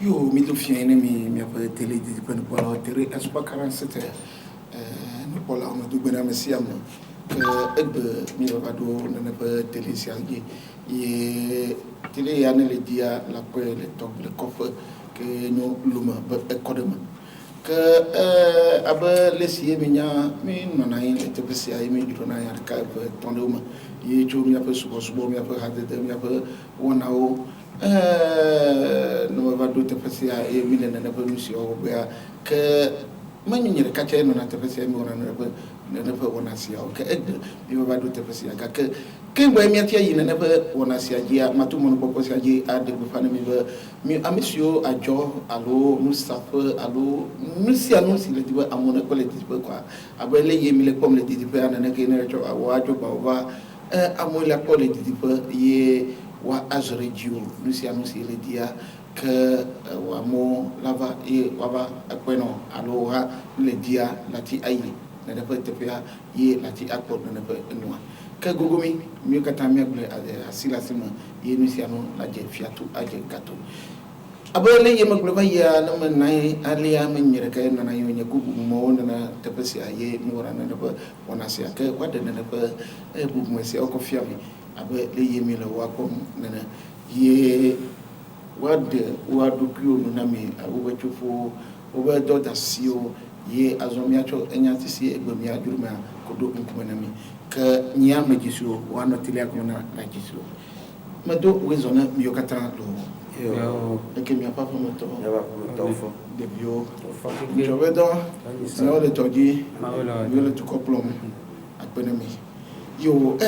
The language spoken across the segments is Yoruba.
Yo, mi to fiene mi apa tele di pen pola tere aspa 47 no pola on do bena mesiam ke egbe mi ba do na pa tele siangi ye tele ya ne le dia la pe le top le coffre ke no luma ba ekodema ke aba le sie mi nya mi no na yin te pe sia mi do na ya ka pa tonde uma ye jo mi apa subo mi apa hade mi apa wona o no va do te fasia e mile na pa misio bea ke manyere ka che no na te fasia mi ora na pa wona sia o ke mi va do te fasia ka ke ngwe mi atia yi na pa wona sia gia matu mo no popo sia gi ade bu fa na mi amisio ajo alo mustafa alo musia no si le diba amona ko le diba kwa abele ye mi le kom le diba na ke na cho wa jo ba wa amola ko le diba ye wa azrejiu nusi anusi le dia ke wa mo lava e waba akweno aloha le dia lati ayi na da te pia ye lati akpo na pa enwa ke gogomi mi kata mi agle asila sima ye nusi anu la je fiatu aje gato abele ye magle ba ya na manai alia menyere ke na yo nya gugu mo na te pia ye mi ora na pa wana sia ke wada na pa bu mo sia ko fiami abe le ye mi le wa kom nana ye wadu kio no na mi abu ba chufo oba do da sio ye azomia cho enya tisi egbe mi ajuruma kodo nkuma na mi ka nya majisu wana tilia ko na jisu mado wezona mi yokata lo yo eke mi papa moto ya ba moto fo de bio je vedo no le togi yo le tukoplom akpena mi yo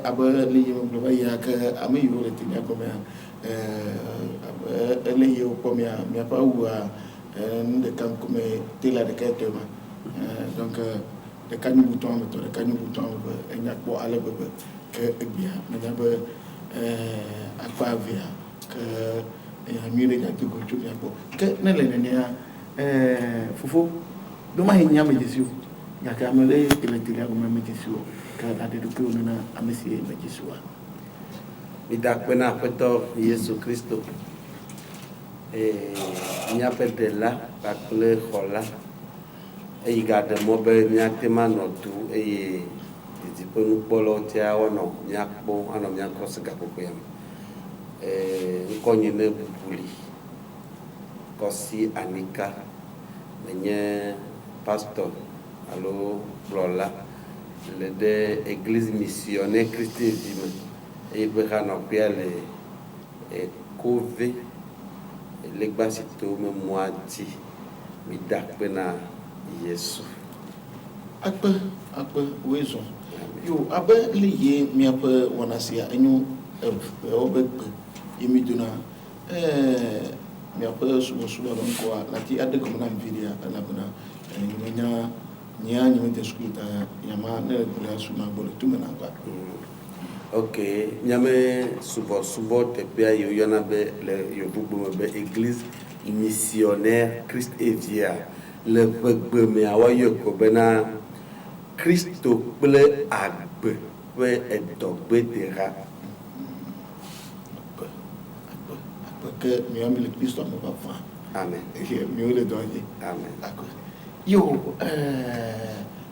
aba le yo lo ya ka ami yo le tinya ko me le yo ko me mi pa wa de kan ko me tela de ka tema donc de kanyu bouton to de kanyu bouton ba enya ko ale ba ke bia me da ba akwa via ke mi le ga to ko tu ya ko ke ne le ne ya fufu do ma hinya me jesu ya ka me le tela ko me jesu ka ade do ko na amesi me jesu wa Midakpena peto Yesu Kristo nyapetela bakle khola igade mobe nyatema notu ditiponu polo tia wono nyakpo ano nyakosika kokuyam nkonyene bubuli kosi anika menye pastor alo blola le de église missionnaire christianisme e berano piale e kove le basito me moati mi dakpena Yesu akpe wezo yo abe le ye mi ape wanasia enyu obekpe yemi duna mi ape subo don ko lati ade ko na video na bana nya nyi te skuta yama ne bula suma bolo tumena ba ok nyame subo te pia yo yana be le yo bubu be église missionnaire Christ Evia le gbegbe me awa yo ko bena Christo ple agbe we edogbe dera que mi ami le Christ me va fa amen et mi le donner amen d'accord yo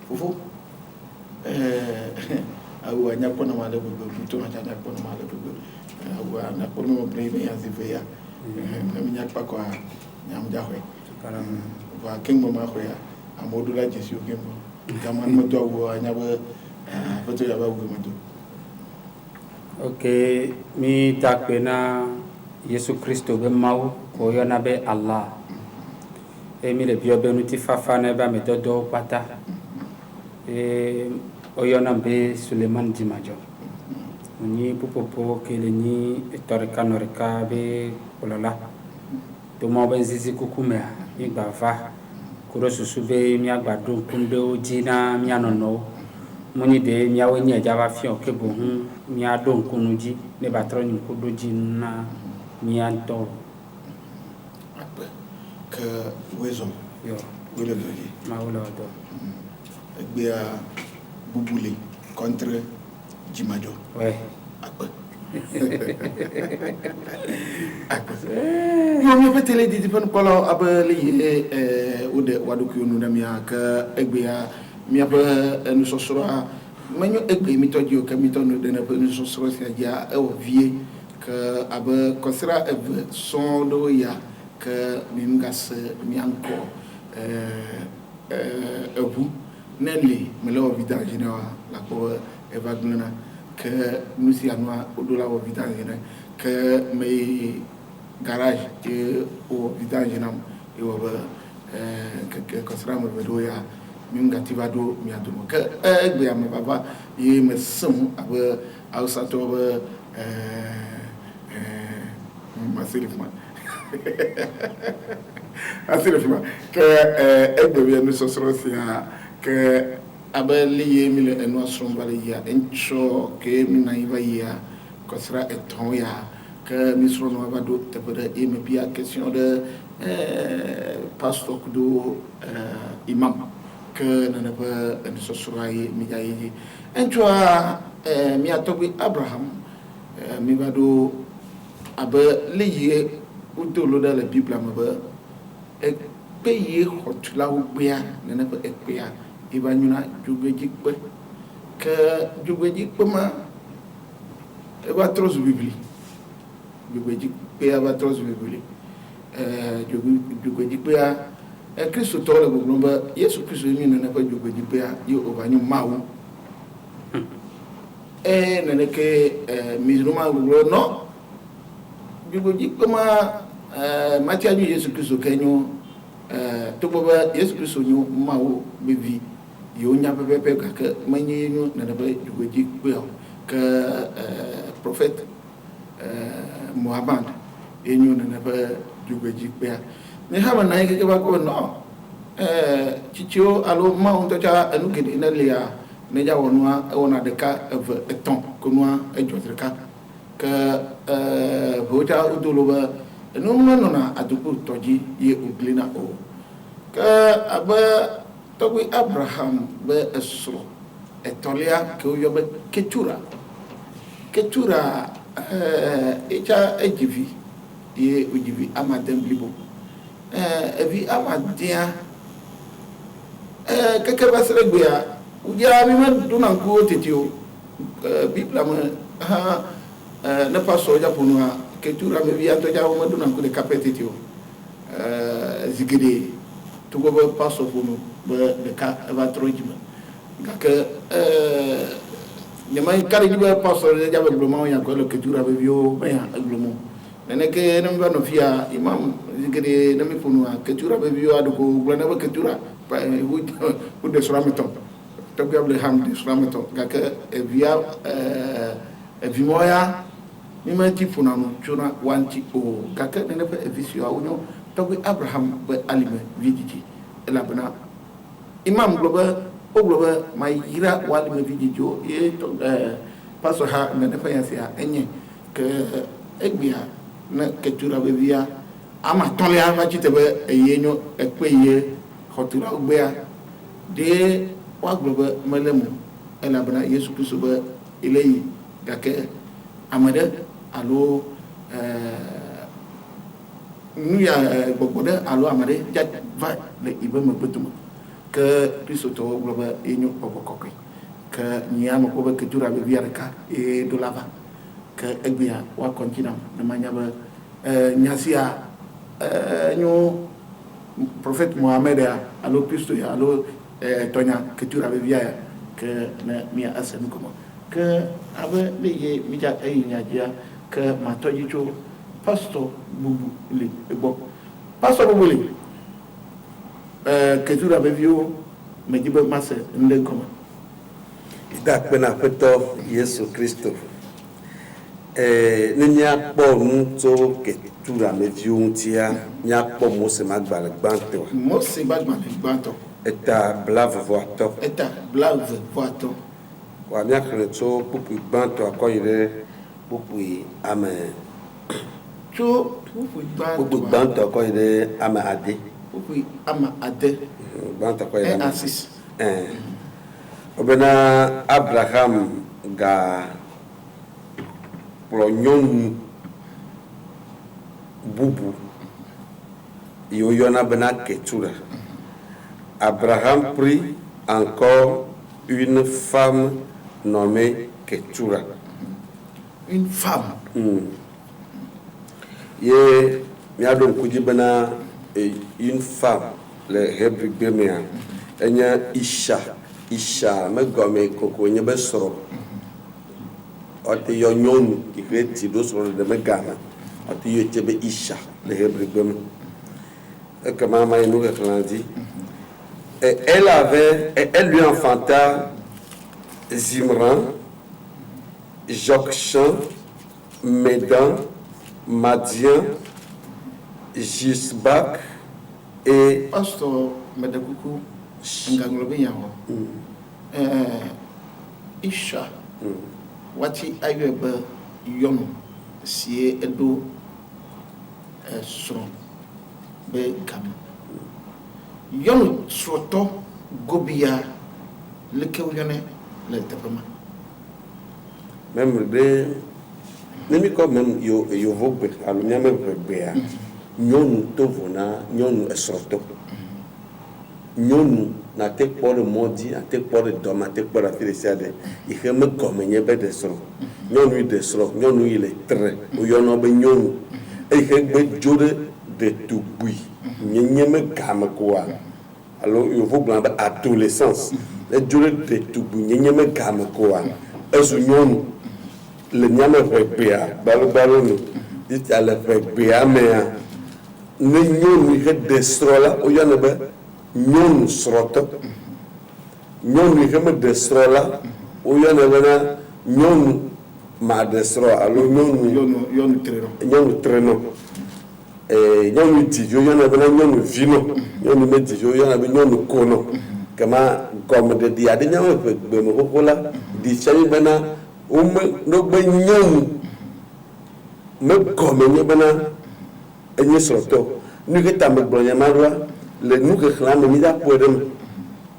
fufu awa nya ko na male bubu to ma nya ko na male bubu awa na ko no breve ya zivea mi nya pa ko nya mja hwe wa kengo ma hwe amodula jesu kengo kama mo to wo nya ba foto ya ba wo mo to okay mi takpena Yesu Kristo be mawu ko yona be Allah mi le bio be nuti fafa na ba me dodo pata oyona be Suleiman Dimajo ni popopo kele ni torika norika be olala to mo ben zizi kukume mi gbava kuro susu be mi agbado kundo jina mi anono moni de mi awo ni ajaba fi o kebo hu mi adon kunuji ne batro ni kudo jina mi anto que wezo yo wele doji ma wala do bia bubuli contre Dimajo ouais Yo mi petele di pen kolo abali ode waduku nu na mia ka egbea mi apa nu sosora manyo egbe mi toji o ka mi tonu de na nu sosora sia ja e o vie ka aba kosra son do ya ka mi ngas mi anko ebu nenli melo vidange na la ko evagnana que nous y avons au-delà au vidange que mes garage au vidange et au que sera me vedoya mingativado miadumo que egbe am baba ye me sum aba ausato ba masilifman asilifman que egbe bien nous sosro sia que abali mi le eno asrombale ya encho ke mi na iva ya kosra eton ya que mi sro no abado te pere e me bia question de pastor do imam que na ba en so surai mi ya yi encho mi atobi Abraham mi bado abali udolo da la bible ma e peye hotula ubia na ba e pea ibanyuna jugejikpe que jugejikpe ma eba tros bibli jugejikpe aba tros bibli jugejikpe a Kristo tole gognomba Yesu Kristo mi na pa jugejikpe a yo obanyu mawu na ke mizruma goglo no jugejikpe ma matia ju Yesu Kristo kenyo to baba Yesu Kristo nyu mawu bevi yo nya pepe ka manye no na ba jugoji ko ka prophète Muhammad enyu na ba jugoji ko ni ha na ke ba ko no chicho alo ma on to cha anu ke ina lia ne ja wonwa wona de ka eton ko noa e jotre ka hota udolo ba no no na aduku toji ye uglina o ka aba Togi Abraham be esro etolia ke yo be ketura echa ejivi ye ujivi amadem libo evi amadia keke basre gbeya uja mi man dunan ko tetio bibla ma ne paso ja ponua ketura me vi anto ja ma dunan ko de kapetetio zigede to go be paso ponu de ka va trojima que ne mai kari di ba pastor de jabe glomo ya ko le ketura be bio ba ya glomo ne ke ne ba no fia imam zikere ne mi ponu ketura be bio adu ko glana ba ketura ba hu de surameton to bi able ham de surameton que via vimoya ni ma ti ponu no chuna wanti o que ne ba visio awunyo to bi Abraham ba alime vidiji elabna imam globa mai yira wali me vidijo e to paso ha na ne fa yasia enye ke egbia na ketura be via ama tole ama chite be eyenyo ekpeye hotura ogbea de wa globa malemu elabna Yesu Kristo be eleyi gake amade alo nuya gbogbode alo amade ja va le ibe me betuma que Kristo to globa enyo obokokoi que nyama ko be ketura be viarka e do lava que egbia wa kontinam na manyaba nyasia nyo prophète Mohamed alo Kristo ya alo tonya ketura be via que na mia asen ko que abe leye mija nyaja que matoji cho pastor bubu le ebo pastor bubu le ketura be vio me dibe mase nden koma ida pena peto Yesu Kristo ne nya po mu to ketura me vio ntia nya po Mose magbale gbanto eta blave voato wa nya kre to pupu gbanto akoyire pupu amen cho pupu gbanto akoyire ama ade pupu ama ade gbanto akoyire asis obena Abraham ga kplɔ nyɔnu bubu yi woyɔna bena Ketura. Abraham prit encore une femme nommée Ketura. Une femme. Ye miaɖo ŋku dzi bena une femme le Hébreu gbe mea enye Isha megɔme koko nye be srɔ̃. Ɔte yɔ nyɔnu yi ke ti ɖo srɔ̃ ɖe megame. Ɔte yɔ tse be Isha le Hébreu gbe me. Ekema ma yi nu xexlẽa dzi. Elle lui enfanta Zimran, Jokshan, Médan, Madian, Gisbak et Pasteur Medekuku nganglobe yawo. Isha. Wati ayebe yono sie edo sron be gam. Yono sroto gobia leke yone le tepema. même de nemi ko même yo vogbe alo nyame bebea nyɔnu tovona nyɔnu esrɔ̃tɔ nyɔnu na te kpɔ ɖe mɔdzi na te kpɔ ɖe dɔme na te kpɔ ɖe afi ɖe sia ɖe yi ke megɔme nye be ɖe srɔ̃ nyɔnu yi ɖe srɔ̃ nyɔnu yi le tre woyɔna be nyɔnu eyi ke gbe dzo ɖe ɖetugbui nye megame koa alo yovo gblɔna be adolescence edzo ɖe ɖetugbui nye megame koa ezu nyɔnu le nyame ʋegbea gbalogbaloo nu tita le ʋegbea mea ne nyɔnu yi ke ɖe srɔ̃ la woyɔnɛ be nyɔnu srɔ̃tɔ nyɔnu yi ke meɖe srɔ̃ la woyɔnɛ bena nyɔnu maɖe srɔ̃ alo nyɔnu trenɔ nyɔnu divi woyɔnɛ bena nyɔnu vinɔ nyɔnu me divi woyɔnɛ be nyɔnu konɔ kema gɔmeɖeɖi aɖe nyame ʋegbeme xoxo la ɖi sia mi bena wome ɖogbe nyɔnu megɔme nye bena enye srɔ̃tɔ nu ke ta megblɔ nya ma ɖoa le nu xexlẽa me mi da ƒoe ɖe me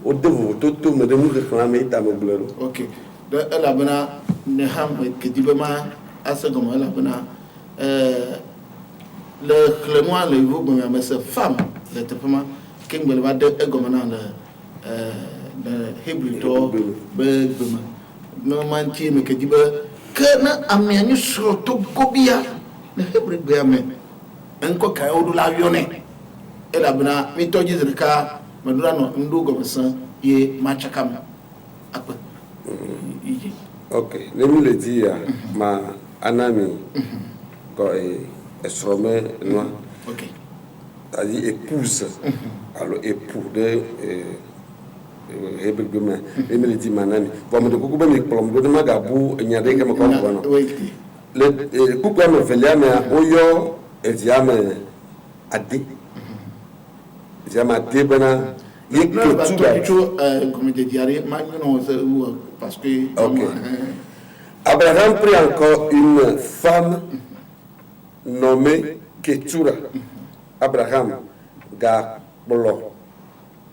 wode vovototo me ɖe nu xexlẽa me yi ta megblɔ ɖo. Ok, de elabena ne hã kedi be ma ase gɔme elabena le xlẽnua le yevu gbemea me se femme le teƒe ma ke ŋgbe le va de egɔme na le Hébrewtɔ be gbeme ne ma ŋuti me kedi be ke ne amea nye srɔ̃tɔ gobia le Hébreu gbea me eŋkɔ kae woɖo la yɔnɛ elabena mi tɔdzi zi ɖeka meɖo la nɔ ŋɖo gɔme se ye matsaka me akpe. Ok, ne mi le dzi ya ma ana mi esrɔ̃me nua c'est-à-dire épouse alo époux de Hébreu gbe me ne mi le dzi ma ana mi vɔ me de kuku be mi kplɔm ɖo ne magabu enya ɖe ke me kɔ kɔ nɔ le kuku ame velia mea woyɔ evia me ade evia me ade bena ye Ketura parce que Abraham prit encore une femme nommée Ketura. Abraham ga kplɔ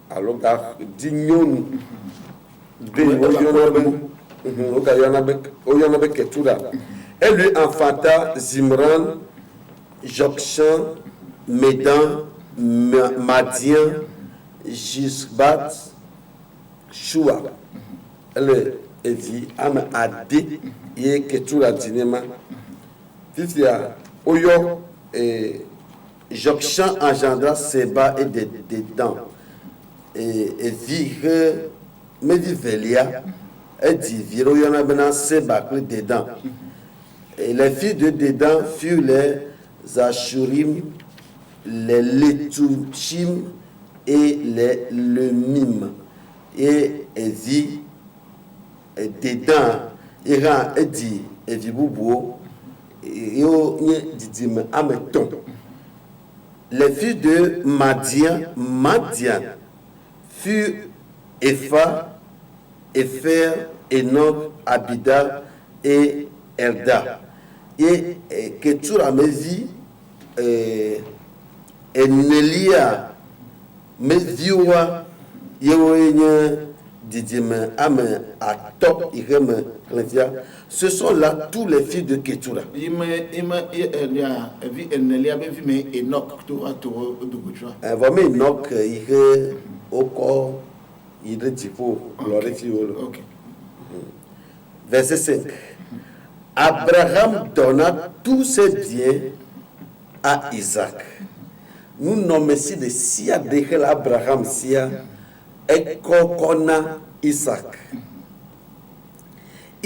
alo ga di nyɔnu de woyɔna be Ketura. Elle lui enfanta Zimran, Jokshan, Médan, Madian, Gisbat, Shua. Elle dit ame ade ye Ketura dinema. Titia oyo Jokshan engendra Seba et Dedan. Et vit que me dit Velia et dit viro yana bena Seba que Dedan. Et les filles de Dedan furent les Ashurim, les Letushim et les Lemim. Et dit Dedan ira dit Bubo yo nye didime ameton. Les filles de Madian furent Epha, Epher, Enoch, Abida et Elda. Et Ketura mezi Enelia meziwa yewo nye didime ame atɔ yi ke me Ce sont là tous les fils de Ketura. Vraiment, Enoch, il est au corps, il est typo, Verset 5. Abraham donna tous ses biens à Isaac. Nous nommons ici de Sia de Abraham Sia et Kokona Isaac.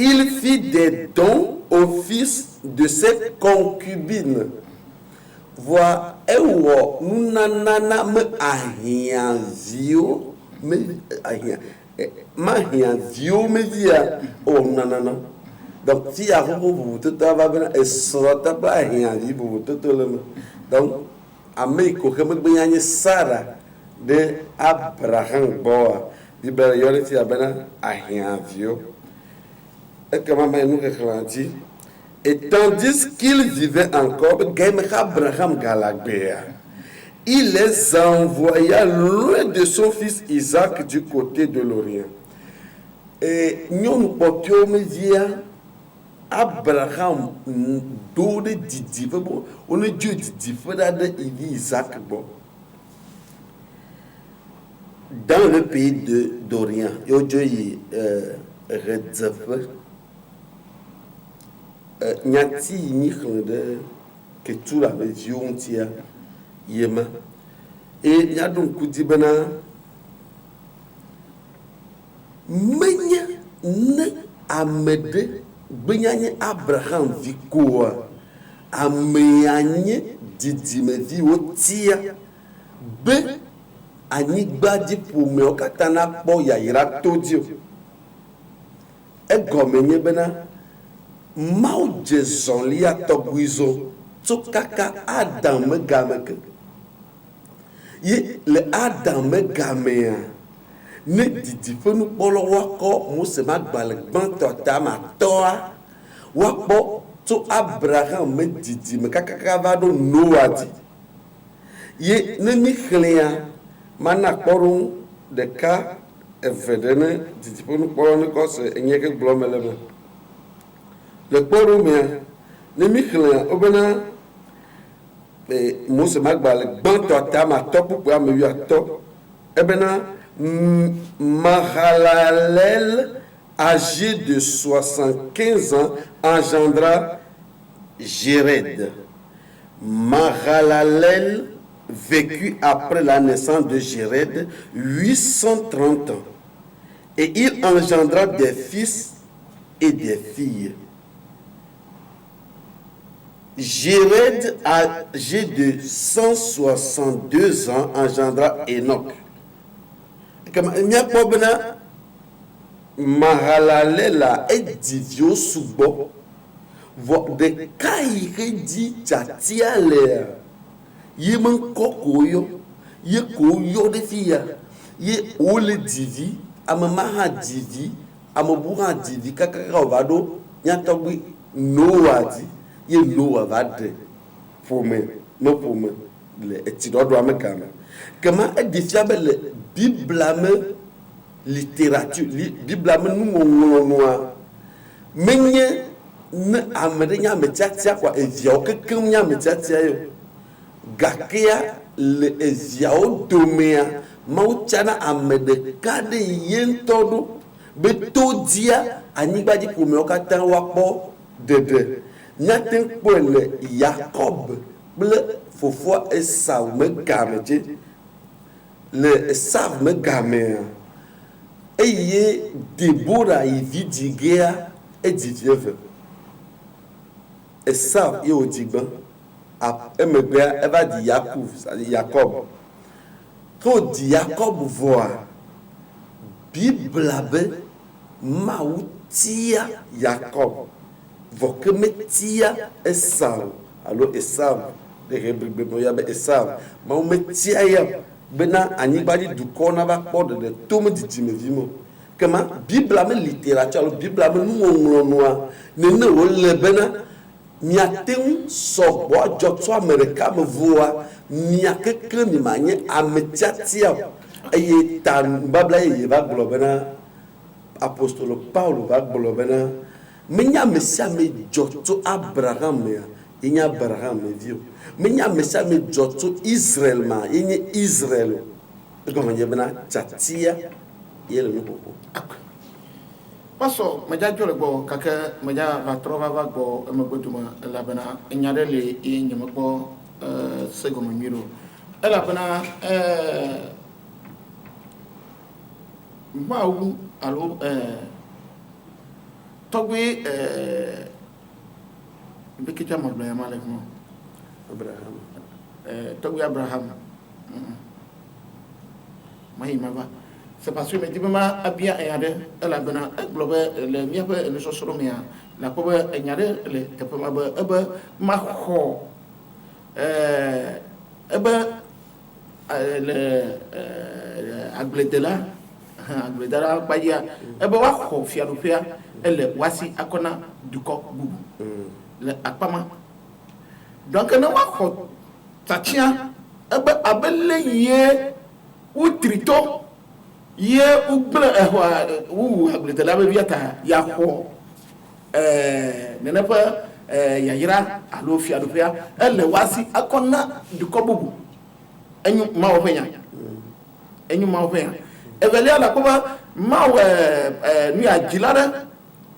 Il fit des dons au fils de ses concubines. Vois, nous nanana me ahianzio me ahianzio me via oh nanana. Donc si y a vous tout va bien et sera pas ahianzio vous tout le donc ameko que me Sarah de Abraham boa di bela yole ti abena ahianzio. Et comment nous dit et tandis qu'il vivait encore, Abraham Galagbéa, il les envoya loin de son fils Isaac du côté de l'Orient. Et nous portions Abraham d'où Didi, on est Dieu Didi, il Isaac. Dans le pays d'Orient, il y a Dieu Redzef. Nyati de que tout la région tia yema et nya donc kudi bana menya ne amede benyanye Abraham vikoa ameyanye didimedi otia be anigba di pome okatana po ya ira todio e gomenye bana Mau Jason lia toguizo tsukaka Adam megameke ye le Adam megamea ne didi fenu polo wako mose magbale gbanto tama toa wapo to Abraham me didi me kakaka vado Noah di ye ne mi khlia mana korun de ka evedene didi fenu polo ne ko se enyeke blomeleme. Le poromien, le Michelin, Obena, Mousse Magbal, Bantotam, à top pour me à top, Ebena, Mahalalel, âgé de 75 ans, engendra Jéred. Mahalalel vécut après la naissance de Jéred 830 ans. Et il engendra des fils et des filles. Jéred, âgé de 162 ans, engendra Enoch. Comme il n'y a pas de Mahalalela et Divio Subo, de Kaïre dit Tatiale, Yeman Kokoyo, Yekoyo de Fia, Ye Ole Divi, Amamaha Divi, Amabuha Divi, Kakavado, Yatawi Noadi. Il Noah va de pour me, non pour me, les étudiants doivent me calmer. Comment est défiable la Bible littérature, Bible nous noir. Mais ne amène me tchatia quoi et via que comme y a me tchatia yo. Gakia le eziao domea mauchana amede kade yentodo betodia anibadi pour me okatan wapo de Nyatin pole Jacob ble fofo Esau me gameje le Esau me gamea eye Deborah ividigea edivieve Esau e odigban a emebea eva di Jacob ko di Jacob voa Bible mautia Jacob Voque metia Esau, alors Esau, les rebelles ya Esau, mais on metia ya bena anibadi du kona va pode de tout me dit me vimo. Comment Bible a littérature, Bible a nous noir, ne ole bena miatem so bo jotso America me voa mia que mi manye a metia tia et tan babla y va globena apostolo Paulo va globena menya mesia me joto Abraham ya inya Abraham vio menya mesia me joto Israel ma yenye Israel comme yebna chatia yele no popo paso maja jole go kaka maja va trova va go me goduma la bana nyare le e nyama go sego mo miro ela bana mawu alo togwe bikita mabla ya malek mo Abraham togwe Abraham mahi mava c'est parce que me dit ma abia ayade ela bana globe le miabe ne so soro mia la ko ba nyare le te pa ba eba ma ho eba le agledela baya eba wa ho fiarufia ele wasi akona duko bubu le akpama donc na wa ho tatia eba abele ye utrito ye ugbla agledela be viata ya ho nenepa yayira alo fiarufia ele wasi akona duko bubu enyu ma ofenya evelia la koba ma nu ya jilare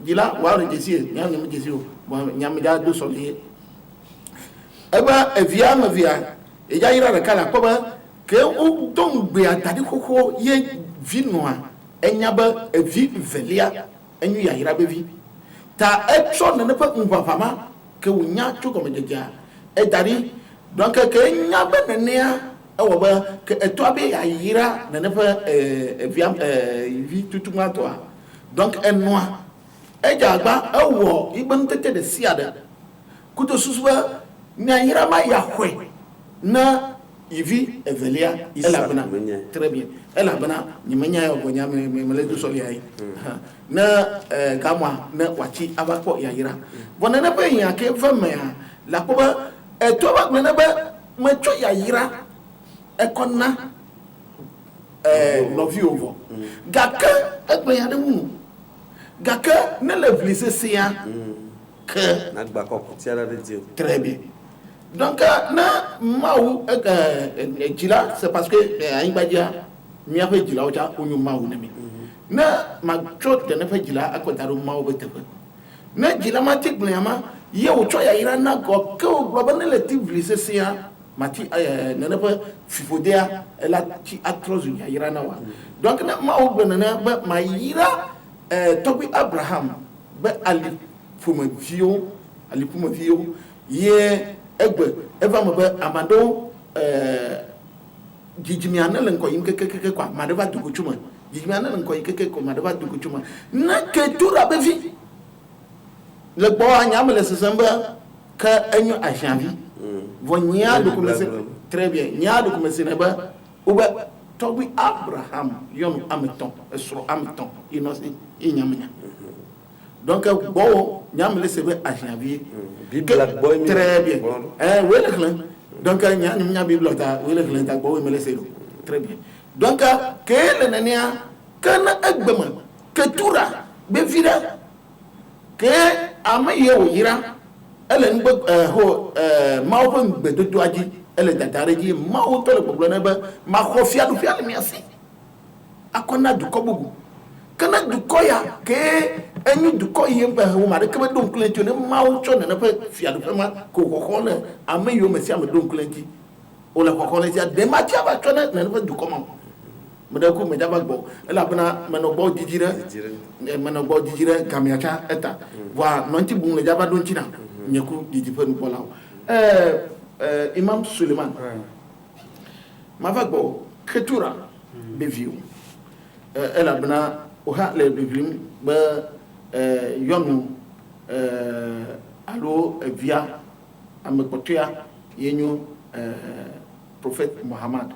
jila wa le jesi nyam jesi o nyam da do so le eba evia ma via e ja yira re kala koba ke o don gbe atadi koko ye vinoa enya ba evi velia enyu ya yira be vi ta etso ne pa ngwafama ke wonya to ko mejeja e dari donc ke nya ba ne ne awo ba ke eto abe ya yira ne pa via vi tutuma to donc enwa e jagba awo ibon tete de siada kuto suswa nya yira ma ya hwe na ivi evelia ela bana très bien ela bana nyimenya yo gonya me le du soli ai na gamwa na wachi abako ya yira bona na pe ya ke fa me la ko ba to ba na ba me cho ya yira e konna no vi ovo gaka egbe ya de hu gaka na le blise sia que na gba ko tiara de dio très bien donc na mawu jila c'est parce que aimbadia mi afa jila o ta onyu mawu na mi na ma cho de na fa jila akwataro mawu betefe na jila ma tik blama ye o cho ya ira na go ke o global relative sia mati na na fa fifodea ela ti atros ya ira na wa donc na mawu benana ba ma ira tobi Abraham ba ali fuma vio ye egbe eva mo be amado jijimiana len ko yim keke kwa madeva dukuchuma jijimiana len ko keke ko madeva dukuchuma na ke tura be vi le bo anya me le sesamba ka enyu ajanvi vonya do commencer très bien nya do commencer na ba uba tobi Abraham yon ameton esro ameton inosi inyamnya donc bon nyam le sebe ajanvi Black boy très bien wele klan donc nya bible ta wele klan ta bo me le selo très bien donc que le nania kana agbema que tura be vira que amaye o yira ele ngbe ho ma o ngbe do aji ele tatare ji ma o to le problème ba ma ko fiadu fiadu mi asi akona du kobugu kana du koya ke enyu du koye mba ho ma de ke don klenti ne ma o cho ne na pe fiadu pe ma ko ko ne amayo mesi am don klenti o la ko ne ja de ma tia ba cho ne na pe du koma me da ko me da ba gbo ela bana me no bo jijira kamiacha eta wa nonti bu le jaba don china nyeku jiji pe no bola Imam Suleiman ma va gbo ketura be viu ela bana o ha le biblim ba yonu alo via amekotia yenyu prophète Muhammad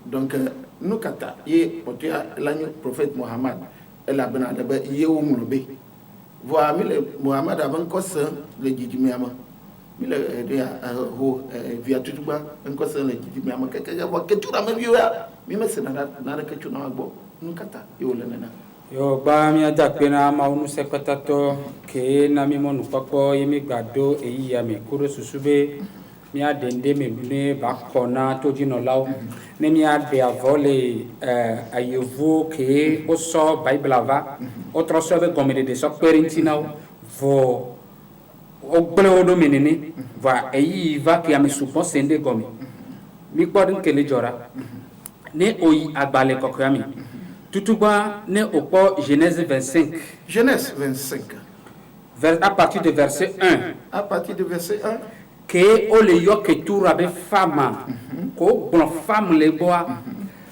donc nous kata ye potia lanyu prophète Muhammad ela bana de ba ye wo mulobe voa mi le Muhammad avant ko se le jijimiama mi le de ho via tutuba en ko se le jijimiama ke voa ketura me viu ya mi me se na ke tuna gbo nous kata yo le nana Yo ba mi ada pena ma unu sekatato ke na mi monu papo yemi gbado eyi ya mi kuro susube mi adende mi ne ba kona to jino law ne mi ade avole ayevo ke o so bible ava o troso be gomede de so perintina vo o gble o do menene va eyi va ki am supo sende gomi mi podin kele jora ne oyi agbale kokoyami Toutoua né au port Genèse 25. Genèse 25. À partir de verset 1. À partir de verset 1. Que o le yo que tout rabe femme. Ko bon femme le bois.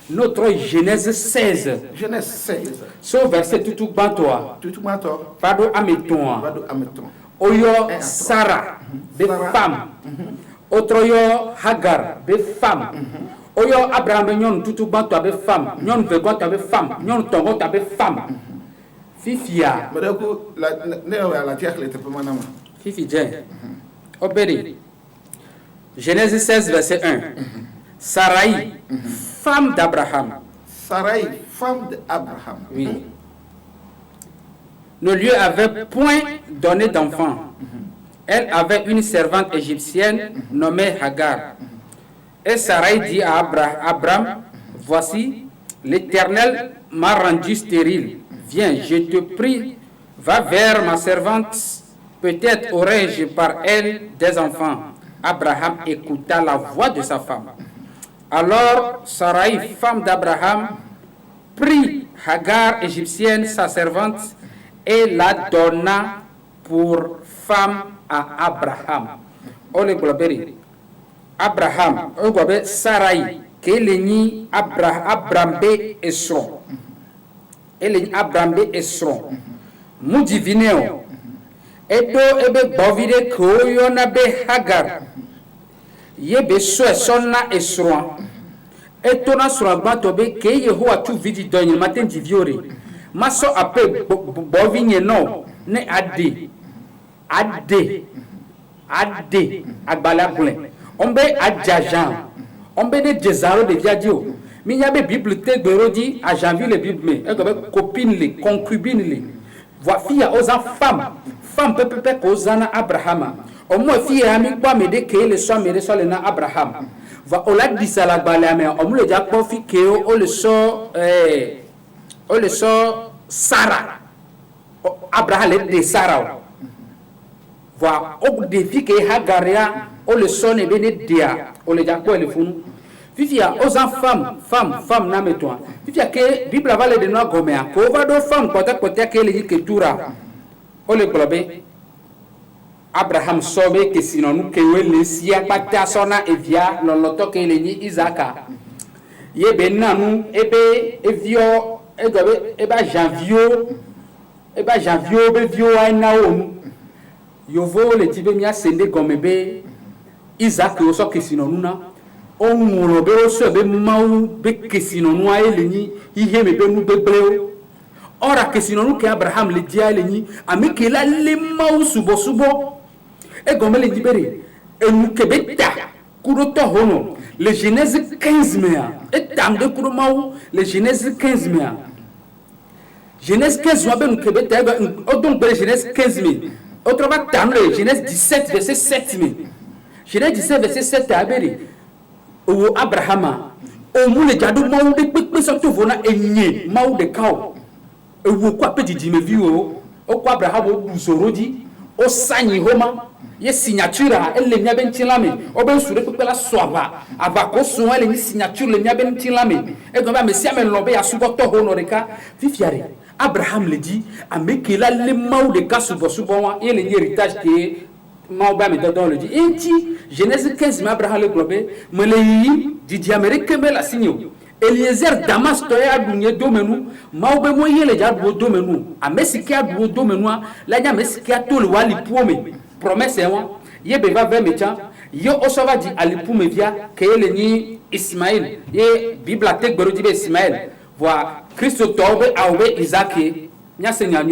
Notre Genèse 16. Genèse 16. So verset toutou bantoa. Toutou bantoa. Pardon ameton. Pardon ameton. Oyo Sarah de femme. Autre yo Hagar de femme. Oyo Abraham nyon toutou banto abe femme, nyon vegot abe femme, nyon tongot abe femme. Fifia. Madako la tiak le tepe manama. Fifi Jen. Obéri. Genèse 16 verset 1. Sarai, femme d'Abraham. Sarai, femme d'Abraham. Oui. Ne lui avait point donné d'enfant. Elle avait une servante égyptienne nommée Hagar. Et Sarai dit à Abraham, voici, l'Éternel m'a rendu stérile. Viens, je te prie, va vers ma servante, peut-être aurai-je par elle des enfants. Abraham écouta la voix de sa femme. Alors Sarai, femme d'Abraham, prit Hagar, égyptienne, sa servante, et la donna pour femme à Abraham. Ole globeri. Abraham, Sarai, Keleni, Abraham Esron. Eleni Abraham Esron. Mudivineo. Edo ebe bovide koyona be Hagar. Yebe sonna Esron. Etona suragba tobe ke Yehowa tu vidi donye matin diviore. Maso ape bovinye no ne ade. Ade agbala blen. Ombe adjajan, ombe de désaro de viadio. Mi yabe Bible te berodi a janvier le Bible me. E copine le, concubine le. Voix fille aux femme pepe kozana Abraham. O mo fille ami kwa me de ke le so me de so le na Abraham. Va ola disala gbala me o mo le ja po fi ke o le so Sarah. Abraham le de Sarah. Va o défi que Hagaria o le son et bene dia o le jakpo le funu fifia aux femme na metoi fifia que Bible avale de no gomea ko va do femme kota que le yiketura o le globe Abraham sobe que sinon nous que le sia pata sona evia non loto que le ni Isaka ye benanu ebe evio egobe eba janvier be vio aina onu Yovo le tibe mia sende gomebe Isaac oso kesino nuna onwuro be oso be mau be kesino nua eleni ihe mebe nu bebleo ora kesino nu ke Abraham le dia eleni amikela le mau subo e gomele dibere enu kebeta kuroto hono le Genèse 15 mea e tamde kuro mau le Genèse 15 mea Genèse 15 wa be nu kebeta odon be Genèse 15 mea Autrement, Genèse 17, verset 7. Genèse 17, verset 7, ou Abraham, au moule jadou maou de pépé sorto vona enye, maou de kao. Ou quoi petit dime vu au quoi Abraham au bouzorodi, au sani homa, ye signature, elle le mia ben tilame, au ben sur le pépé la soava, avako son elle ni signature le mia ben tilame, et comme me si amène l'obé à suboto honoreka, fifiare. Abraham le dit, à Mekela le maou de cas subo et l'héritage qui Maouba me donne le dit. Et dit, Genèse 15, mais Abraham le globé, mais les dit Diamérique me la signe. Eliezer Damas toya dunye domenu, Maouba moye le jadou domenu, à Messikia du domenu, la nya Messikia tout le wali pome, promesse et moi, yebe va vers métier, yo osova dit à l'époume via, que le ni Ismaël, et Bible a tek berodibe Ismaël. Voilà, Christ tobe aobe Isaac, nya seigneur,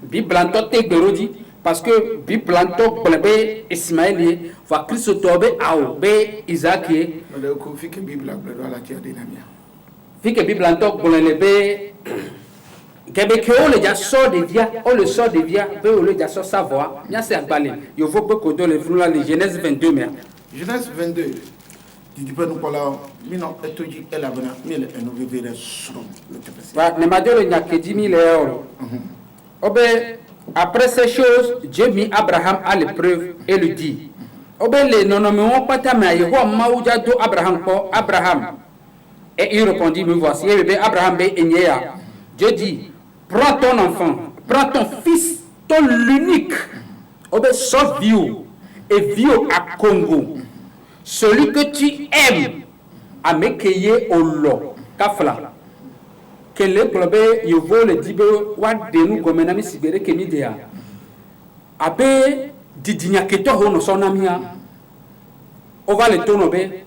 Bible antote berodi, parce que Bible antote blebe Ismaël, voilà Christ tobe aobe Isaac. Le conflit que Bible a bleu la terre dynamia. Fi que Bible antote blebe Québec on le déjà sort de via on le sort de via be on le déjà sort savoir nya c'est balé yo faut que kodo le vouloir les Genèse 22 mais Genèse 22 tu peux nous parler mino etoji elabana mille et nous vivre sur le tepesi va ne ma le nya ke 10 000 euros obe après ces choses Dieu mit Abraham à l'épreuve et lui dit obe le non mais on pas ta mais yo mauja do Abraham ko Abraham et il répondit me voici et bébé Abraham be enyea Dieu dit prends ton enfant, prends ton fils, ton l'unique, sauf vieux et vieux à Congo, celui que tu aimes, à Mekeye au lo, Kafla. Que le club y vaut le dibe wa denu gomenami sibere kemidea. Abe didinya keto hono son amia. On va le tourner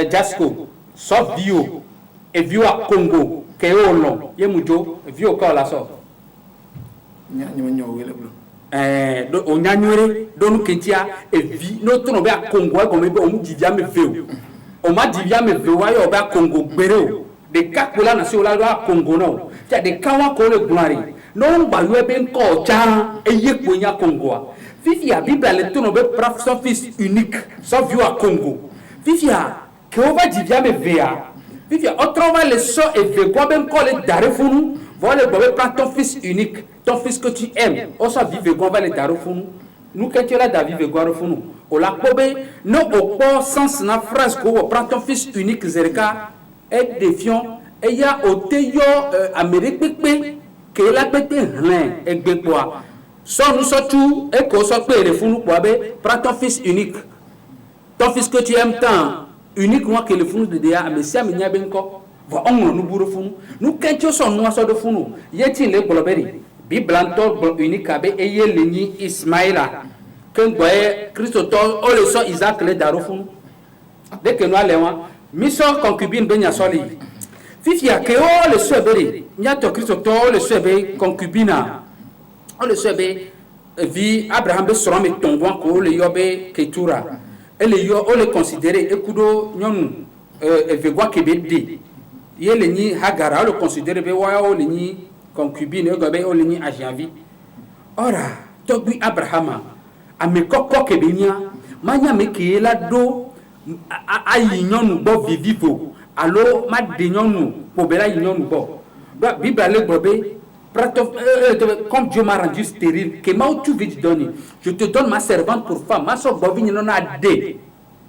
Jasco, sauf vieux et vieux à Congo. Que on ye mujo vieux ko la so nya nyo wele blo do o nyanyore do nu kentia e vi no to no be a Congo ko me be o mu divia me veo o ma divia me veo wa yo be a Congo gbere o de kakola na se o la do a Congo no ja de kawa ko le glari no ngba yo be nko cha e ye ko nya Congo fifi a bible le to no be prof son fils unique so vieux a Congo fifi a que o va divia me vea Vivia, on trouve le so et veut quoi même coller d'arrefounou, voilà le prends ton fils unique, ton fils que tu aimes, on s'en vive quoi va le d'arrefounou, nous quand tu es là d'avive quoi refounou, on l'a probé, non au pas sens na phrase qu'on prend ton fils unique zerka, et défiant, et y a au teyo Amérique pépé, que la pété rien, et quoi, soit nous surtout, et qu'on soit payé les founou quoi prends ton fils unique, ton fils que tu aimes tant. Uniquement que le funu de dia mais si amenya benko va onno nu buru funu nu kencho son nu aso de funu yeti le globeri bi blanto unique abe eye leni Ismaïla ken boye Christo to o le so Isaac le daro funu de que nous allons mission concubine benya soli fifia ke o le so beri nya to Christo to o le so be concubina o le so be vi Abraham be soro me tongo ko le yobe ketura elle on le considérer ekudo nyonu evegwa kebede yele ni Hagara on le considérer be wa o le ni concubine go be o le ni ajanvi ora togbi Abrahama amekoko kebenia manya mekela do ayi nyonu bo vivivo allo ma de nyonu pobela nyonu bo bible le gobe comme Dieu m'a rendu stérile, que tu veux te donner? Je te donne ma servante pour femme. Ma soeur Bovine n'en a deux.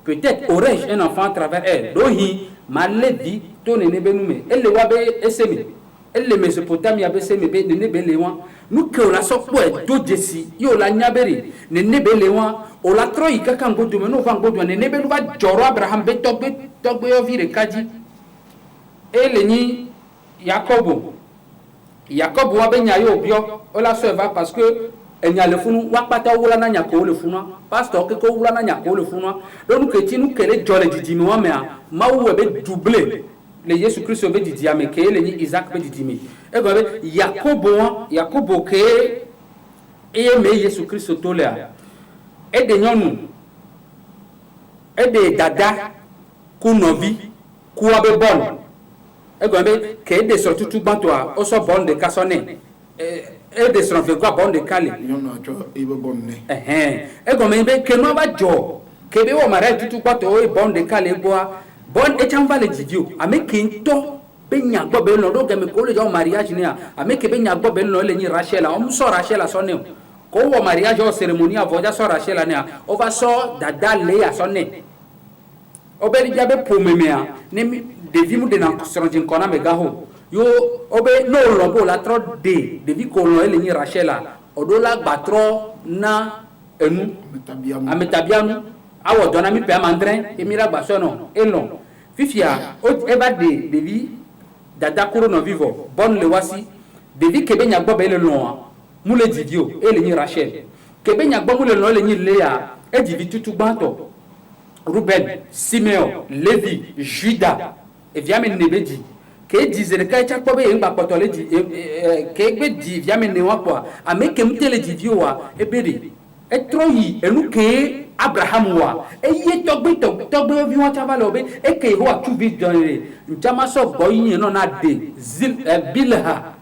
Peut-être aurais-je un enfant à travers elle. Dohi, ma levi, ton nene benoume. Elle le wabe eseme. Elle le Mésopotamie abe seme be nene belewan. Nous que on a sorti do jesi, yo la nyaberi, nene belewan. On la troi kaka ngodo meno va ngodo nene belu va joro Abraham be togbe yo vire kaji. Elle ni Jacobo. Jacob wa be nyayo bio ola so va parce que enya le funu wa pata wula na nyako le funu pasteur ke ko wula na nyako le funu donc que ti nous kele jole didimi wa me ma wo be doubler le Jésus Christ be didimi ke le ni Isaac be didimi e go be Jacob ke e me Jésus Christ to le e de nyonu e de dada ku novi ku abe bon e go be ke de sortu tu bantoa o so bon de kasone e de son quoi bon de kale yono acho ibe bonne e go me be ke no ba jo ke be o mara tu banto o bon de kale boa bon e chamba le jidio ame ke to be nya gbo be no do ke me ko le jo mariage ne ame ke be nya gbo be no le ni Rachel o mu so Rachel so ne ko wo mariage o cérémonie avoja so Rachel ne o va so dada le ya so ne o be jabe pomemea ne devi mu de na sronjin kona me gaho yo obe no lobo la tro de devi ko lo ele ni Rachela odola gbatro na enu ametabianu awo dona mi pe amandrin e mira gbaso no elon fifia o eba de devi dada kuro no vivo bon le wasi devi kebe nya gbo be le no mu le didio ele ni Rachel kebe nya gbo mu le no le ni Léa e divi tutu gbanto Ruben, Simeon, Lévi, Juda, et via men nebedi. Que disait le cas chaque fois que vous avez dit, que dit via men newa a me que mutele divioa et beri. Et troyi et nous que Abraham wa et ye togbe viwa chavalobe et que ho tu vis dans le jamaso boyi non a de zil bilha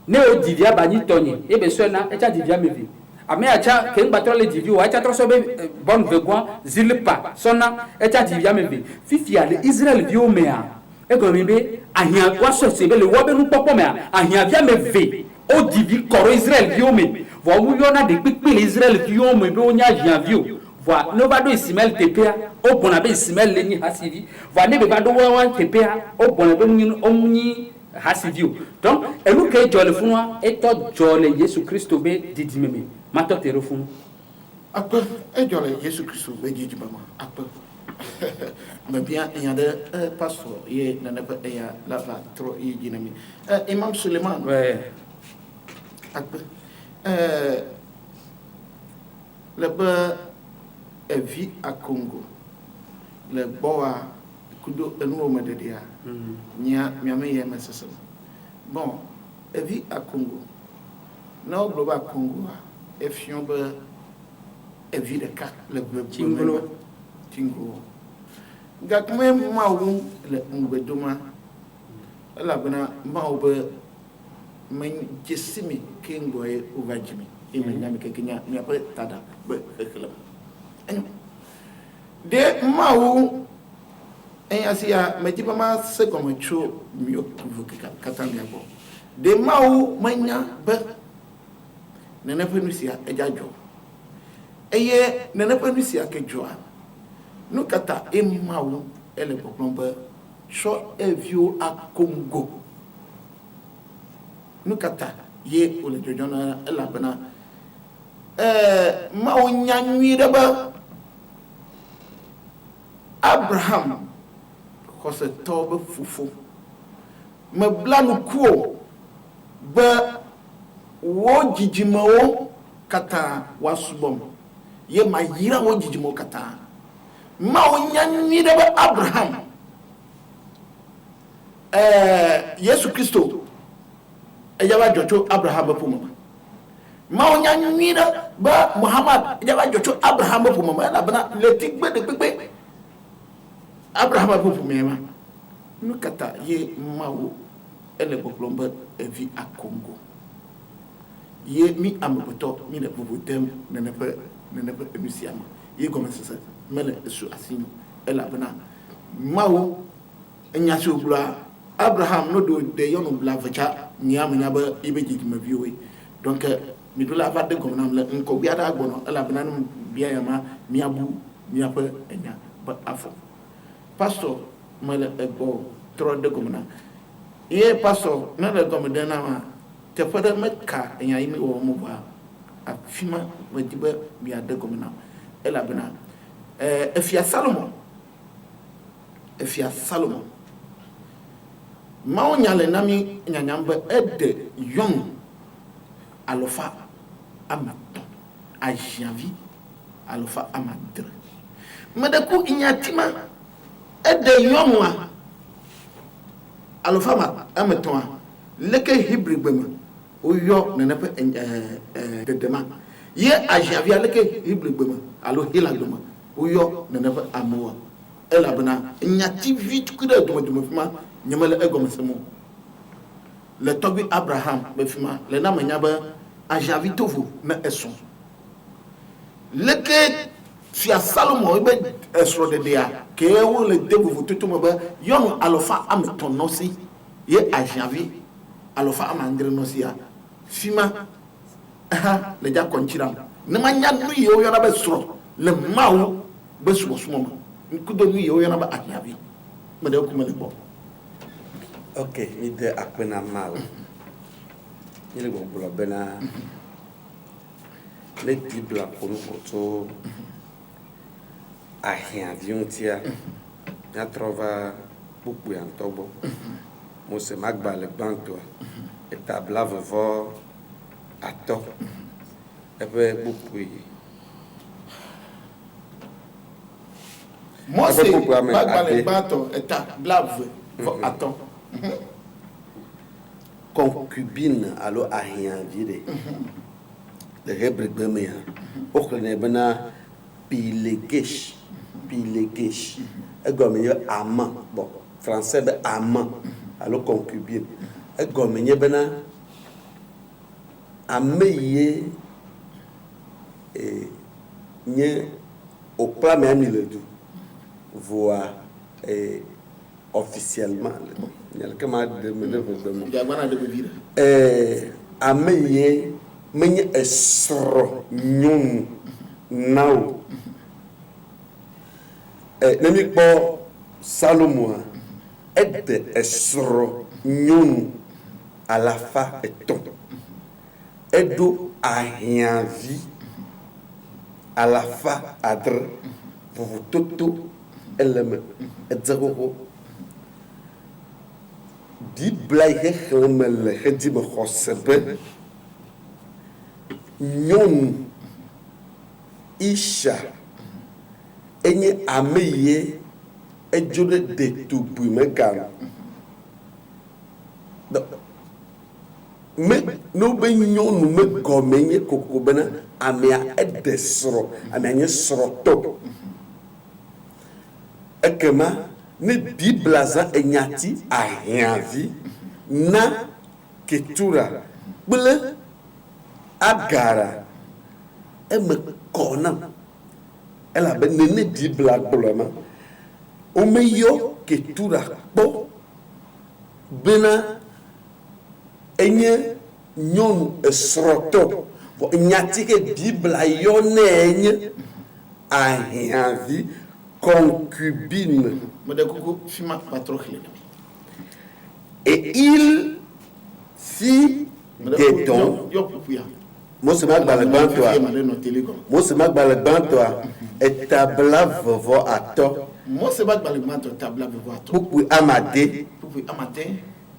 ne o divia bani tonye e be so na e cha divia me vi ame acha ke ngba tro le divi o acha tro so be bon vegwa zilpa sona e cha divia me vi fifia le Israel vi o mea e go mi be ahia wa so se be le wo be nu popo mea ahia via me vi o divi koro Israel vi o me vo mu yo na de pipi Israel vi o me be o nya ahia vi o vo no ba do Ismael tepea o bona be Ismael le ni hasivi vo ne be ba do wan tepea o bona be ni o ni hasivi donc e lu ke jole funwa e to jole Yesu Christo be didimeme mato tere funu apa e jole Yesu Christo be didimama apa mais bien il y a des pasteurs et na ya la va trop y dinami Imam Suleiman ouais apa le ba e vi a Congo le boa kudo enu ma de dia nya miame ye mesese bon e vi a Congo no global Congo e fion ba e vi de ka le Tingolo gakme mawu le ngwedoma la bana mawu men jesimi kengoye ovajimi e men nyame kekenya nya pa tada be ekela de mawu en asia mejiba ma se comme cho mio kuvu katambia bo de mawu manya be nene penusia ejajo eye nene penusia kejoa no kata e mawu ele poplomba cho evio a Congo no kata ye ole jojona ela bana mawu nyanwi daba Abraham kose tobe fufu me blanu kuo ba wo jijimawo kata wasubom ye mayira wo jijimo kata ma onyanni de Abraham Yesu Kristo ejawa jocho Abraham pumama ma onyanni de ba Muhammad ejawa jocho Abraham pumama la bana le tigbe de gbe Abraham pumama nu kata ye mawo ele boklomba evi a Congo ye mi amaboto mi le bobotem nenepe emisiama ye commence ça mele su asino ela bana mawo enyaso bla Abraham no do de yono bla vacha nyama nyaba ibe jigima viwe donc mi do la va de gomnam la nko biada agbono ela bana no bia yama miabu miapa enya ba afo pastor mele ebo tro de gomna ye pastor na de gomna na ma te fada meka enya imi wo mo ba afima wadiba bia de gomna ela bana efia Salomon ma onyale nami nyanyamba ede young alofa amaton a janvier alofa amadre madaku inyatima ede young alofa amaton leke hebrew bema oyo nenepe dedema ye a janvier leke hebrew bema alo hiladoma uyo nenefa amoa ela bana nyati vite kuda dum fima nyamala egomsemo le tobi Abraham be fima le na manyaba a javi tofu na eson leke fia Salomon be esro de dia ke wo le debu tutumo ba yon alofa ameton nosi ye a javi alofa amandre nosia fima le ja konchiram ne manya nu yo na be sro le mawo besu osumoma nkudo nu yo yana ba akiabi me de kuma le bo okay mi de akpena mawo ile go bula bena le bibla kono koto ahia viontia ya trova buku ya ntobo mo se magba le banto etabla vovo ato ebe buku moi c'est bagbalé bato eta blave attends concubine alo ahia vide le hébreu bemea okene bena pilegesh egomenye amant bon français be amant alo concubine egomenye bena ameye nye au plan même le tout voir officiellement il y a comment ameye menye esro nyon now nemi po Salomon ede esro nyon à la fa eton edo ahianvi à la fa adre pour toto eleme edzego di blai khemel khedi me khosebe nyon isha enye ameye ejole de tubu mekan me no be nyonu me gomenye kokobena amia edesro amia sro to ekema ne biblaza enyati ahiavi na ketura bele agara eme kona ela be ne bibla bolema o meyo ketura po bena enye nyon esroto vo nyati ke bibla yo nenye ahiavi concubine et il fit des dons. Moi, c'est ma balade toi. Moi, c'est ma balade toi. Et tabla vovo à toi. Moi, c'est ma balade toi. Tabla vovo à toi. Pour amater.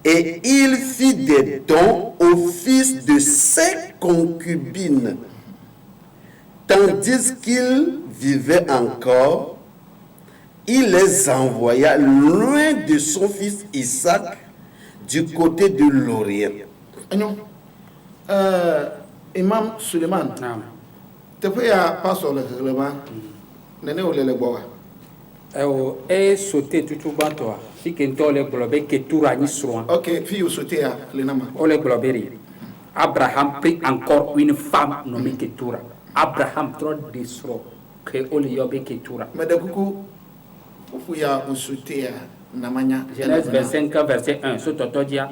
Et il fit des dons au fils de ses concubines, tandis qu'il vivait encore. Il les envoya loin de son fils Isaac du côté de l'Orient. Imam Suleiman, tu peux pas sur le règlement. Nene ou le bois. Et sauter tout au bas toi. Si quelqu'un le globé que tout a soin. Ok, fille ou sauter à l'enama. O le globé. Abraham prit encore une femme nommée Ketura. Abraham trop d'isro que Oliobe Ketura. Mais de coucou. Ufuya usutea namanya Genèse 25 verset 1 so totodia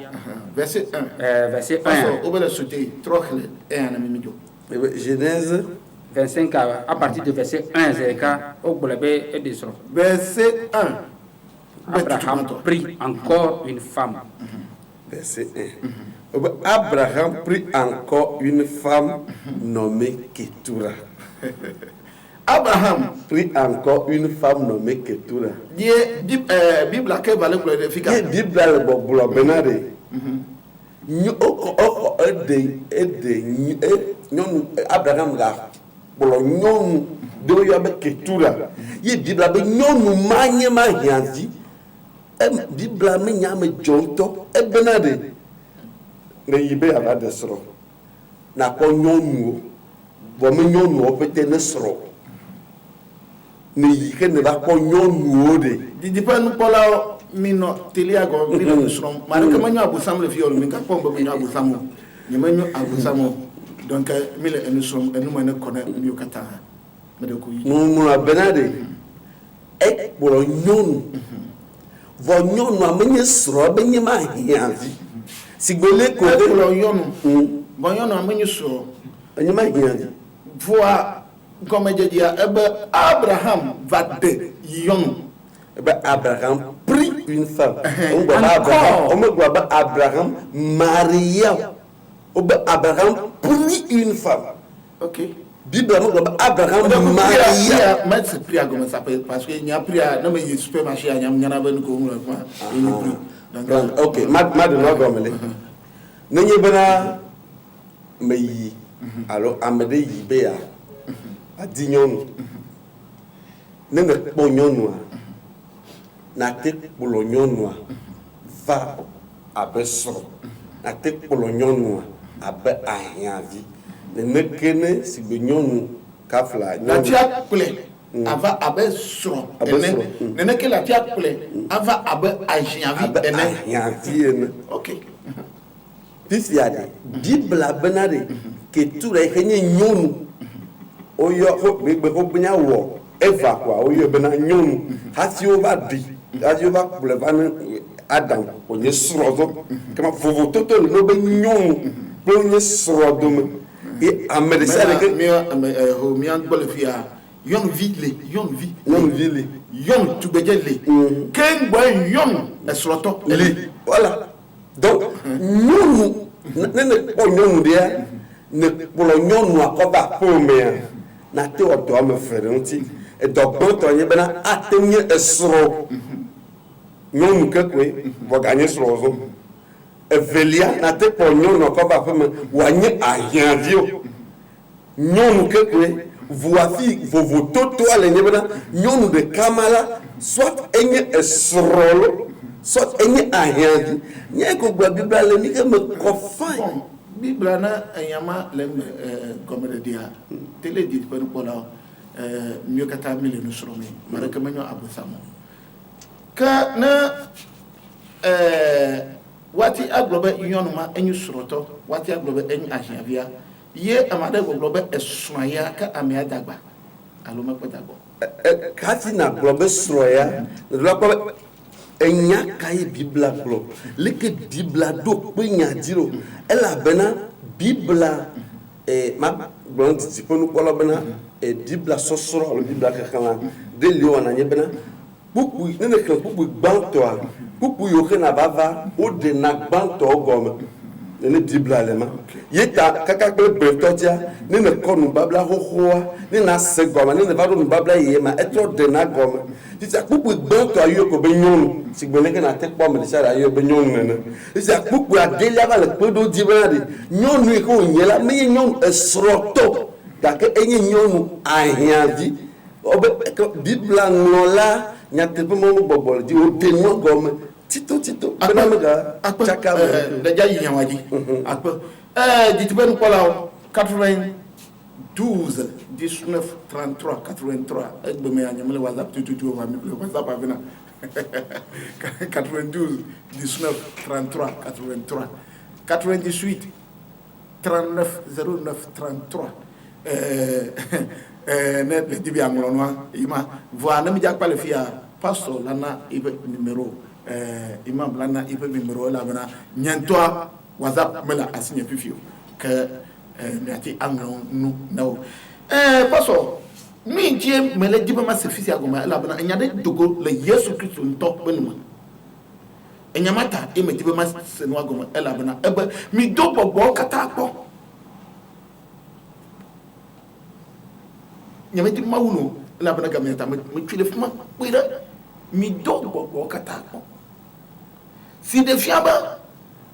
verset 1 verset 1 obele sute trokhle anamimijo Genèse 25 à partir de verset 1 zeka ogbolebe et desro verset 1 Abraham prit encore une femme verset 1 Abraham prit encore une femme nommée Ketura. Abraham prit encore une femme nommée Ketura. Bible a valé pour le efficace. Bible le bobulo benade. Abraham ga bolo nyonu do ya be Ketura. Ye Bible be nyonu manye ma hianzi. Bible me nyame jonto e benade. Ne yibe aba desro. Na ko nyonu bo me nyonu o pete ne sro. Ni ne va pas nyonu ode di pa nu pola mino teliago mino srom mara ka manyo abusam le fiol min ka pomba manyo abusamo ni manyo abusamo donc mile enu srom enu mane kona mi kata mede ko yi mu benade e bolo nyonu vo nyonu amenye sro benye ma hiavi sigbole ko bolo nyonu bo nyonu amenye sro enye ma hiavi voa comme je dis Abraham va de yon. Abraham prit une femme. Abraham maria. Abraham prit une femme. Ok. Bible Abraham maria. Mais c'est pris à comment ça s'appelle parce qu'il y a pris à non mais il supermarché il y en a ben ko ok mad no gomele. Nenye bana meyi. Alors amede yibea. Adi nyonu nene kpo nyonua na te kpolo nyonua va abe sro na te kpolo nyonua abe ahiavi nene kene sigbe nyonu kafla nyonu la tia kple ava abe sro nene ke la tia kple ava abe ahiavi ene ok fifia de Bible bena de que tout le kenye nyonu oyo be ko bnya wo Eva kwa oyo bena nyonu hasi over di hasi over plevan Adam onye srodo kama vovo toto no be nyonu onye srodo me et amedesa de mi an bolifia yon ville yon tubejele ken boy yon esroto ele voilà donc nyonu nene po nyonu dia ne polo nyonu akoba pomea na te odo am frère nti e do bonto nye bena atenye esro nyonu kekwe bo ganye srozo evelia na te po nyonu akoba pomea wanye ahiandio nyonu kekwe voici vos toto ale nye bena nyonu de kamala soit enye esrolo soit enye ahiandio nye ko gba bibla ni ke me kofan Bible na ayama lem comme le dia télé dit pour pola mieux kata mille nous sommes maraka manyo abu samo ka na wati agloba union ma enyu suroto wati agloba enyu ahiavia ye amada agloba eswaya ka amia dagba aloma kwadago kati na agloba sroya lo enya kai bibla glo leke bibla do penya diro ela bena bibla ma blond tiponu kola bena bibla sosoro lo bibla kakala de liona nye bena pupu nene ke pupu gbanto a pupu yo ke na bava o de na gbanto goma nene bibla lema yeta kaka pe bretotia nene konu babla hohoa nene segoma nene vado nu babla yema etro de na goma tisa pupu gbanto ayo ko be nyonu sigboneke na tek pom de sara ayo be nyonu nene tisa pupu adelia ba le pedo dibadi nyonu e ko nyela me nyonu esroto da ke enye nyonu ahiavi obe bibla ngola nyate pe mo bobol di o de no goma tito bena mega chaka da jayi nyawaji akpo dit ben pola 92 19 33 83 egbe me anyamle WhatsApp tutu va mi WhatsApp avena 92 19 33 83 98 39 09 33 net le dibi amulonwa ima voana mi jakpa le fia pastor lana ibe numéro imam lana ibe numéro la bana nyantoa WhatsApp mela asinye pifio que miati angron nu no pastor mi je mele diba ma service agoma la bana nyade dogo le Yesu Kristo nto benuma enyamata e me diba ma senu agoma la bana ebe mi do bobo kata akpo nyamati mawuno la bana gameta me twile fuma kwira mi do bobo kata akpo si de fiaba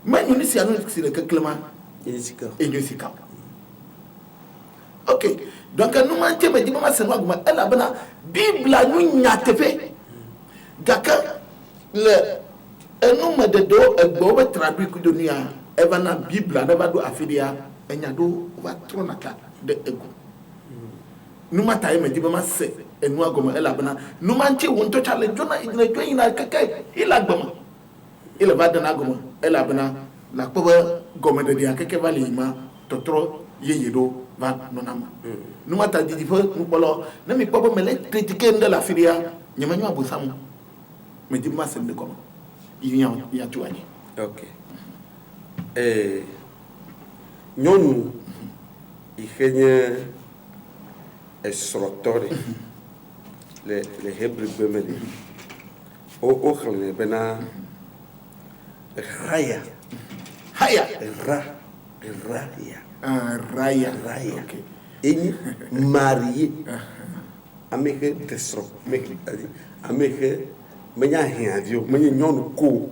manu ni si anu si le keklema enyosika ok donc nous manque me diba ma senu agoma la bana bible nu nyatefe gaka le enu me de do egbo be traduit ku donia evana bible na ba do afidia enyado va tronata de ego numa tayi me diba ma se enu agoma ela bana numa nti wonto chale jona ina jo ina keke ila gbama ila badana agoma ela bana la pobe goma de dia keke vali ma totro yeyedo va nonama numa ta di fo nupolo na mi pobe mele critiquer de la filia nyama nyu abosamu me diba ma se de goma ya tuani ok nyonu ihenye esrotore le hebrew bemeli o khle bena raya raya okay eni marié ameke tesro meke ameke menya hiavio menya nyonu ko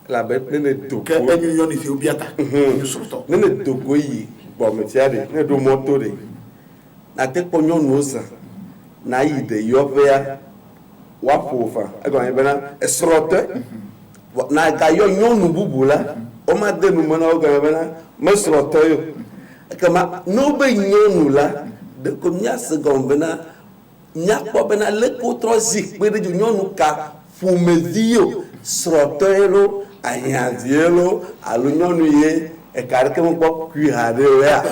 la be nene dogo ke enyu yoni fi obiata nyu soto nene dogo yi bo metiade ne do motore na te ponyo noza na ide yovea wapofa agba bena esrote na ga yo nyonu bubula o ma de nu mona o ga bena mesrote yo kama no be nyonu la de ko nya se gombena nya po bena le ko trozik pe de nyonu ka fumedio srotero ahiazielo alo nyɔnu ye ekari ke mo kpɔ kui ha de o ya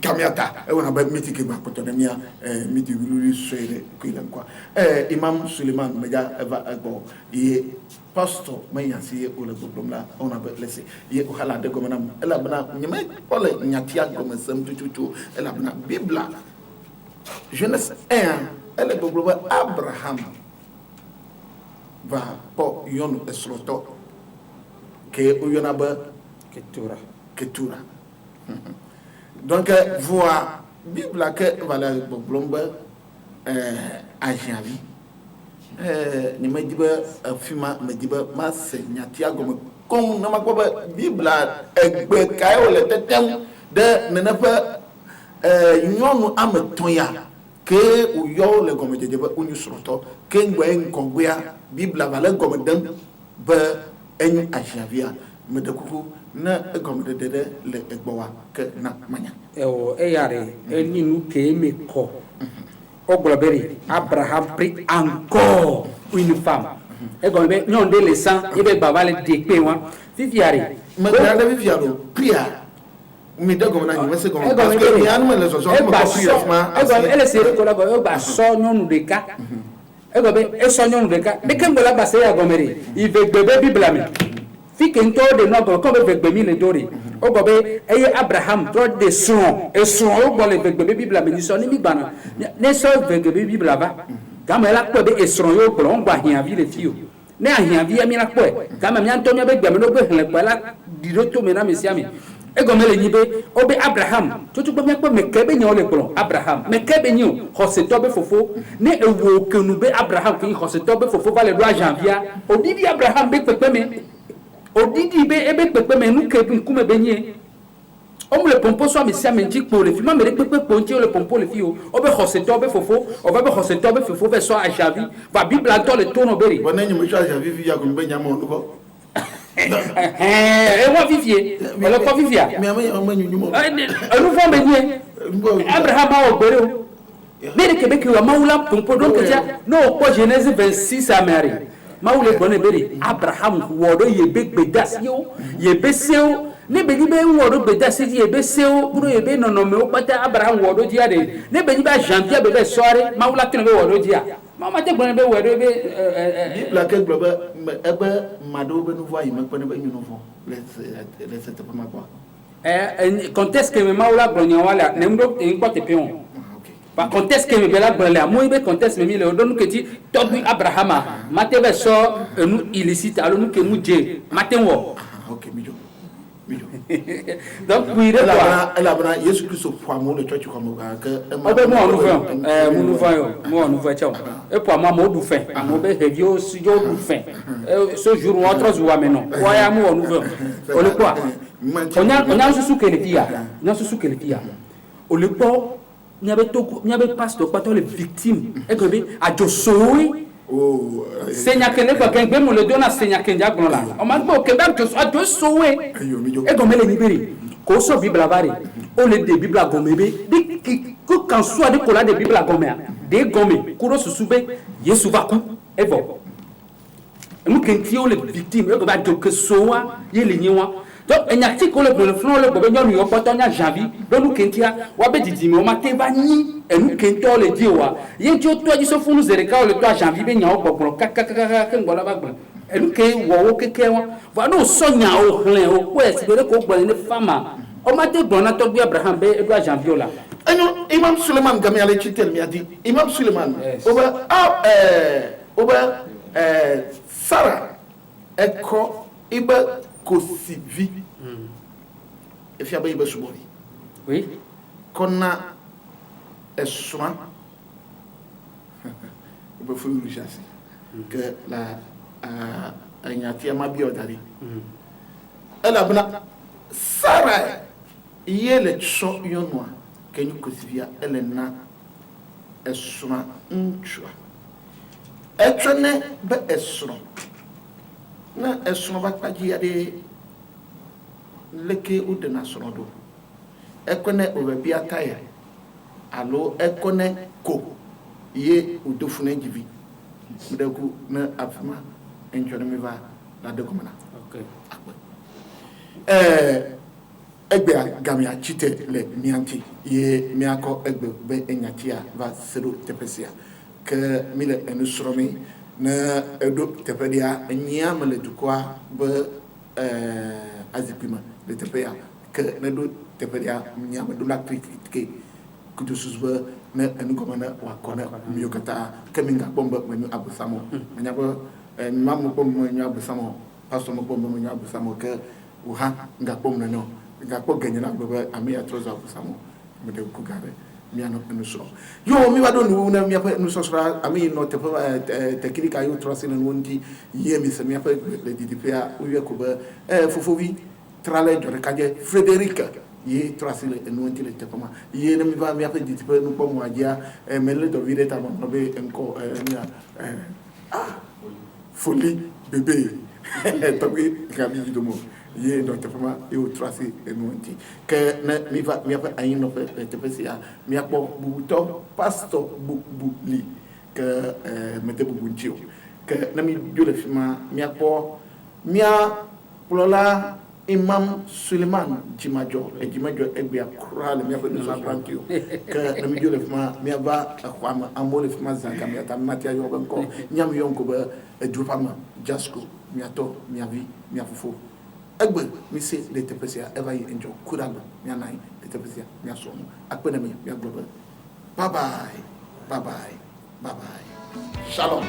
Gamiata, on a pas mis que ma cotonomia, midi lui suede, qui quoi. Imam Suleiman, Mega, bon, et pastor, mais ainsi, ou le problème là, on a laissé. Il est au halal de Gomanam, elle a bana, n'y a pas le Nyatia comme un somme du tout, elle a bana, Bible. Genèse 1, elle est au Abraham va pour yon esloto, que Uyonaba, Ketura. Donc, voir Bible que voilà blomba à Javi. Ni me dit fima me dit ma signatia comme na makoba Bible egbe kayo le tetem de ne pas nyonu ametonya ke uyo le gomme de ba unu sroto ke ngwe nkogwea Bible va le gomme dem ba en a Javia me de kuku na gomme de le egbowa ke na manya o yare ni nu ke me ko o globeri Abraham prit encore une femme e gomme non de le sang e be baba le de pe wa fifiare me grande fifiaro pria mi de gomme na ni se gomme parce que ni anu le so so me ko pria ma e gomme ele se ko la go ba so non de ka e gomme e so non de ka de ken gola ba se ya gommeri il veut bébé Bible ami fi ken to de no go ko be veut bébé le dori o gobe eye Abraham do de son e son o go le bébé Bible ami ni so ni mi bana ne so bébé Bible aba kama ela ko be e son yo ko on gba hian vi le fio ne ahian vi ami na ko kama mi anto mi be gba mi no be hele ko la di do to me na me si ami e go mele ni be o be Abraham to gba mi ko me ke be nyo le ko Abraham me ke be nyo ho se to be fofo ne e wo kenu be Abraham ki ho se to be fofo va le do janvier o di bi Abraham be pepe me odidi be ebe pepe me nu ke nkume benye o mu le pompo so amesi amenji kpo le fi ma mere pepe kpo nti o le pompo le fi o be hoseto be fofo o be hoseto be fofo be so ajavi va bible to le tono beri bona nyi mo so ajavi fi ya ko be nya mo nugo e wa vivie o le ko vivia mi ama nyu mo nu fo benye Abraham o gbere o beri ke be ki wa maula pompo donc ja no ko Genèse 26 a mari maule bone beri Abraham wodo yebe gbedas yo yebe seo ne beni be wodo gbedas yebe seo buro yebe nonome o pata Abraham wodo dia de ne beni ba janvier be soirée maula tino be wodo dia mama te bone be wodo be la ke globa ebe mado be nouveau yi me pene be nouveau les c'était pas ma quoi contexte que me maula glonia wala ne mdo en quoi te pion par contexte que me bela brela moi be contexte me mi le don que ti tobi Abrahama mate be so nu illicite alors nous que nous Dieu matin wo OK mijo donc oui de quoi elle a Yesu Christ pour moi le church comme que o be mo nous voyons nous voyons et pour moi mo du fin mo be hevio si jo du fin ce jour ou autre jour maintenant voyons mo nous voyons o le quoi on a sous que les filles non sous que les filles o le quoi n'y avait pas de quoi les victimes et que a josoui oh senya kele ko ken be mo le dona senya ken ja gbon la o ma gbo ke ba josoui et comme les libérer ko so bible bari o le de bible gomebe ko kan so de ko la de bible gomea de gome ko ro susube Yesu va ku e bo nous ken ti o les victimes e ko ba josowa ye le nyiwa donc il y a ti ko le flo le gobe nyonu yo poto nya janvier do nu kentia wa be didimi o mate ba ni e nu kento le di wa ye ti o to ji so funu zere ka o le to janvier be nya o gbogbo ka ke ngola ba gbo e nu ke wo o keke wa va no so nya o hlen o ko esi be ko gbo ni fama o mate gbo na to bi Abraham be e do janvier la eno Imam Suleiman gami ale chitel mi adi Imam Suleiman oba Sarah eko iba kosivi et fi abaye besubori oui konna esuma iba fu urujasi que la anyati amabi odari elle abna Sarah yele cho yonwa kenyu kosivia elle na esuma nchwa etwene be esuro na esono bakpaji ade leke udena sono do ekone obabi ataya alo ekone ko ye udofuna jivi mudaku na afuma enjone me va la de komana egbe gamia chite le mianti ye miako egbe be enyatia va sedo tepesia ke mile enusromi na edo tepedia nyama le dukwa be azipima le tepea ke na do tepedia nyama do laktrike kutusuzba na enugomana wakona miokata keminga bomba menu abusamo nyabo mamu bomba menu abusamo pastor bomba menu abusamo ke uha ngapom na no ngakpo ganyana baba ami atroza abusamo mede kugare miano enuso yo mi wado nu na mi apa enuso sra ami no te technique ayo tracing no ndi yemi se mi apa le didipia uye ko ba fofovi trale jore kaje Frederica ye tracing no ndi le te pama ye na mi ba mi apa didipia no pomo ajia mele do vide ta no be enko folie bébé tabi kami domo ye do te fama e o tracé e monti que na mi va mi apa ayin no te pesia mi apo buto pastor li que mete bubunchio que na mi jole fima mi apo mia pulola imam Suleiman Jimajo e egbe akra le mi apo no sabrantio que na mi jole fima mi aba akwama amole fima zanga mi atamati ayo banko nyam yonko ba dupama jasko mi ato mi avi mi afufo egbe mi se le tepesia eva yi enjo kuraba mi anai le tepesia mi asomo akpena mi agloba bye bye shalom.